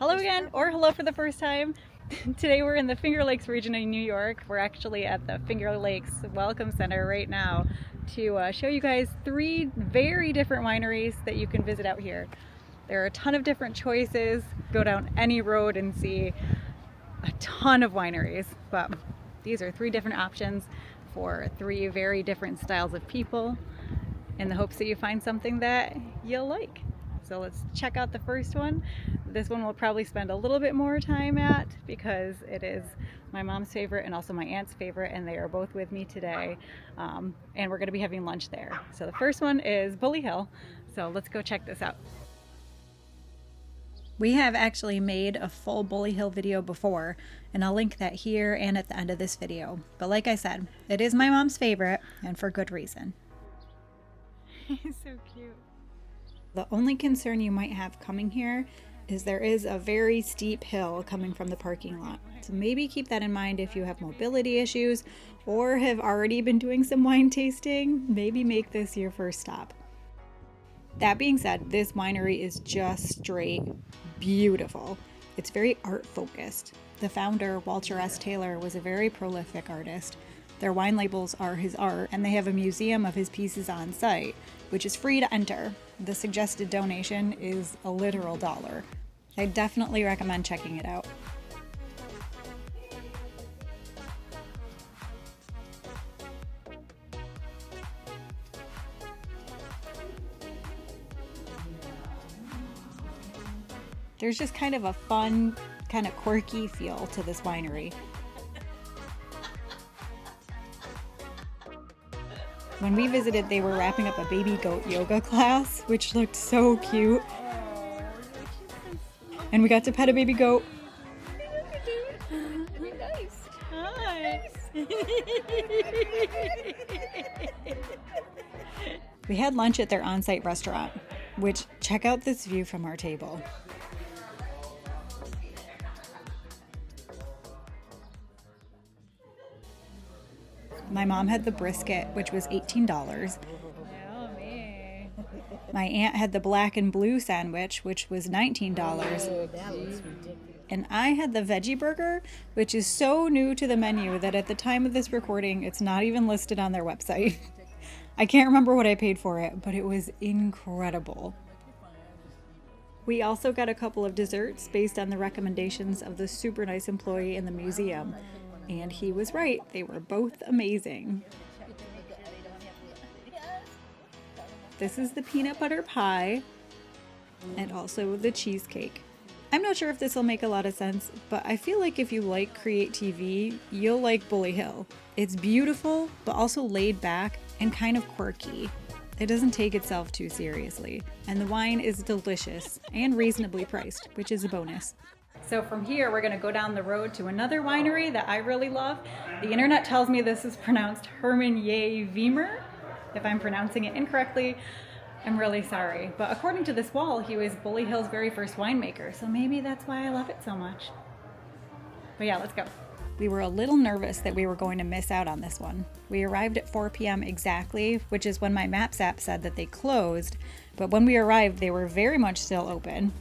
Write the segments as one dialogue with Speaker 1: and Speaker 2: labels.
Speaker 1: Hello again, or hello for the first time. Today we're in the Finger Lakes region in New York. We're actually at the Finger Lakes Welcome Center right now to show you guys 3 very different wineries that you can visit out here. There are a ton of different choices. Go down any road and see a ton of wineries, but these are 3 different options for 3 very different styles of people in the hopes that you find something that you'll like. So let's check out the first one. This one we'll probably spend a little bit more time at because it is my mom's favorite and also my aunt's favorite, and they are both with me today. And we're gonna be having lunch there. So the first one is Bully Hill. So let's go check this out. We have actually made a full Bully Hill video before, and I'll link that here and at the end of this video. But like I said, it is my mom's favorite, and for good reason. He's so cute. The only concern you might have coming here is there is a very steep hill coming from the parking lot. So maybe keep that in mind if you have mobility issues or have already been doing some wine tasting. Maybe make this your first stop. That being said, this winery is just straight beautiful. It's very art focused. The founder, Walter S. Taylor, was a very prolific artist. Their wine labels are his art, and they have a museum of his pieces on site, which is free to enter. The suggested donation is a literal $1. I definitely recommend checking it out. There's just kind of a fun, kind of quirky feel to this winery. When we visited, they were wrapping up a baby goat yoga class, which looked so cute. And we got to pet a baby goat. Hi. We had lunch at their on-site restaurant, which, check out this view from our table. My mom had the brisket, which was $18. Yummy. My aunt had the black and blue sandwich, which was $19. And I had the veggie burger, which is so new to the menu that at the time of this recording, it's not even listed on their website. I can't remember what I paid for it, but it was incredible. We also got a couple of desserts based on the recommendations of the super nice employee in the museum. And he was right, they were both amazing. This is the peanut butter pie and also the cheesecake. I'm not sure if this will make a lot of sense, but I feel like if you like Create TV, you'll like Bully Hill. It's beautiful, but also laid back and kind of quirky. It doesn't take itself too seriously, and the wine is delicious and reasonably priced, which is a bonus. So from here, we're gonna go down the road to another winery that I really love. The internet tells me this is pronounced Hermann J. Wiemer. If I'm pronouncing it incorrectly, I'm really sorry. But according to this wall, he was Bully Hill's very first winemaker, so maybe that's why I love it so much. But yeah, let's go. We were a little nervous that we were going to miss out on this one. We arrived at 4 p.m. exactly, which is when my Maps app said that they closed, but when we arrived, they were very much still open.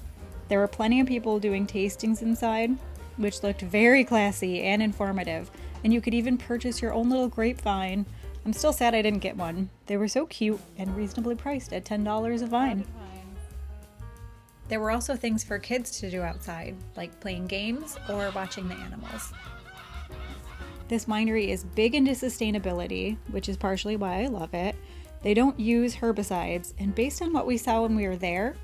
Speaker 1: There were plenty of people doing tastings inside, which looked very classy and informative, and you could even purchase your own little grapevine. I'm still sad I didn't get one. They were so cute and reasonably priced at $10 a vine. There were also things for kids to do outside, like playing games or watching the animals. This winery is big into sustainability, which is partially why I love it. They don't use herbicides, and based on what we saw when we were there,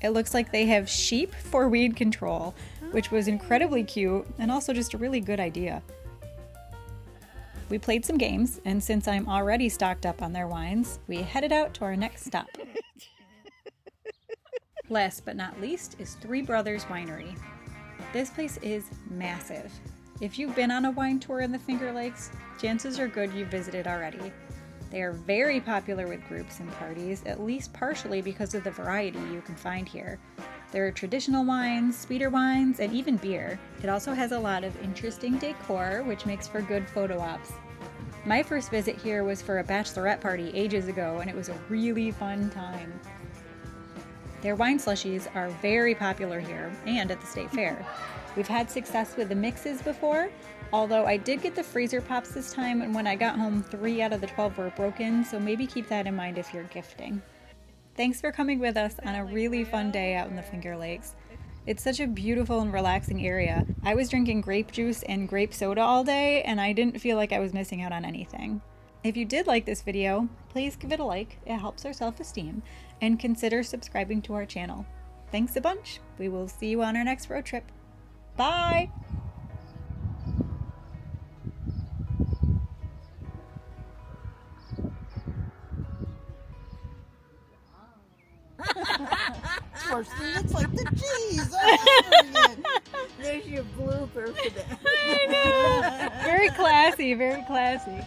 Speaker 1: it looks like they have sheep for weed control, which was incredibly cute and also just a really good idea. We played some games, and since I'm already stocked up on their wines, we headed out to our next stop. Last but not least is Three Brothers Winery. This place is massive. If you've been on a wine tour in the Finger Lakes, chances are good you've visited already. They are very popular with groups and parties, at least partially because of the variety you can find here. There are traditional wines, sweeter wines, and even beer. It also has a lot of interesting decor, which makes for good photo ops. My first visit here was for a bachelorette party ages ago, and it was a really fun time. Their wine slushies are very popular here and at the state fair. We've had success with the mixes before, although I did get the freezer pops this time, and when I got home, 3 out of the 12 were broken, so maybe keep that in mind if you're gifting. Thanks for coming with us on a really fun day out in the Finger Lakes. It's such a beautiful and relaxing area. I was drinking grape juice and grape soda all day, and I didn't feel like I was missing out on anything. If you did like this video, please give it a like. It helps our self-esteem, and consider subscribing to our channel. Thanks a bunch. We will see you on our next road trip. Bye!
Speaker 2: It looks like the cheese all over again. There's your blooper for that.
Speaker 1: I know. Very classy, very classy.